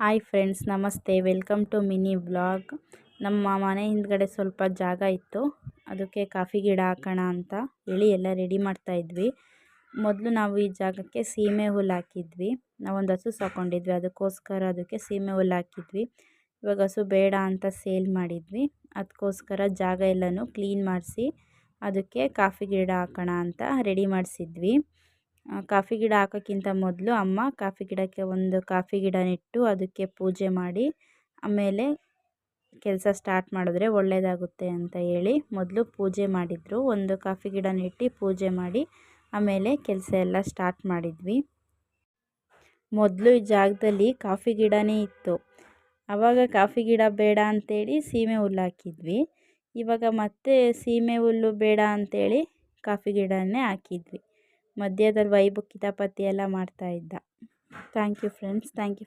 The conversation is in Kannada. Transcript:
ಹಾಯ್ ಫ್ರೆಂಡ್ಸ್, ನಮಸ್ತೆ. Welcome to mini vlog. ನಮ್ಮ ಮನೆ ಹಿಂದ್ಗಡೆ ಸ್ವಲ್ಪ ಜಾಗ ಇತ್ತು, ಅದಕ್ಕೆ ಕಾಫಿ ಗಿಡ ಹಾಕೋಣ ಅಂತ ಹೇಳಿ ಎಲ್ಲ ರೆಡಿ ಮಾಡ್ತಾಯಿದ್ವಿ. ಮೊದಲು ನಾವು ಈ ಜಾಗಕ್ಕೆ ಸೀಮೆ ಹುಲ್ಲು ಹಾಕಿದ್ವಿ. ನಾವೊಂದು ಹಸು ಸಾಕೊಂಡಿದ್ವಿ, ಅದಕ್ಕೋಸ್ಕರ ಅದಕ್ಕೆ ಸೀಮೆ ಹುಲ್ಲು ಹಾಕಿದ್ವಿ. ಇವಾಗ ಹಸು ಬೇಡ ಅಂತ ಸೇಲ್ ಮಾಡಿದ್ವಿ. ಅದಕ್ಕೋಸ್ಕರ ಜಾಗ ಎಲ್ಲನೂ ಕ್ಲೀನ್ ಮಾಡಿಸಿ ಅದಕ್ಕೆ ಕಾಫಿ ಗಿಡ ಹಾಕೋಣ ಅಂತ ರೆಡಿ ಮಾಡಿಸಿದ್ವಿ. ಕಾಫಿ ಗಿಡ ಹಾಕೋಕ್ಕಿಂತ ಮೊದಲು ಅಮ್ಮ ಕಾಫಿ ಗಿಡಕ್ಕೆ ಒಂದು ಕಾಫಿ ಗಿಡ ನೆಟ್ಟು ಅದಕ್ಕೆ ಪೂಜೆ ಮಾಡಿ ಆಮೇಲೆ ಕೆಲಸ ಸ್ಟಾರ್ಟ್ ಮಾಡಿದ್ರೆ ಒಳ್ಳೆಯದಾಗುತ್ತೆ ಅಂತ ಹೇಳಿ ಮೊದಲು ಪೂಜೆ ಮಾಡಿದರು. ಒಂದು ಕಾಫಿ ಗಿಡ ನೆಟ್ಟು ಪೂಜೆ ಮಾಡಿ ಆಮೇಲೆ ಕೆಲಸ ಎಲ್ಲ ಸ್ಟಾರ್ಟ್ ಮಾಡಿದ್ವಿ. ಮೊದಲು ಈ ಜಾಗದಲ್ಲಿ ಕಾಫಿ ಗಿಡನೇ ಇತ್ತು. ಆವಾಗ ಕಾಫಿ ಗಿಡ ಬೇಡ ಅಂತೇಳಿ ಸೀಮೆ ಹುಲ್ಲು ಹಾಕಿದ್ವಿ. ಇವಾಗ ಮತ್ತೆ ಸೀಮೆ ಹುಲ್ಲು ಬೇಡ ಅಂತೇಳಿ ಕಾಫಿ ಗಿಡನೇ ಹಾಕಿದ್ವಿ. ಮಧ್ಯದಲ್ಲಿ ವೈಭವ್ ಕಿತಾಪತಿ ಎಲ್ಲ ಮಾಡ್ತಾಯಿದ್ದ. Thank you friends, thank you.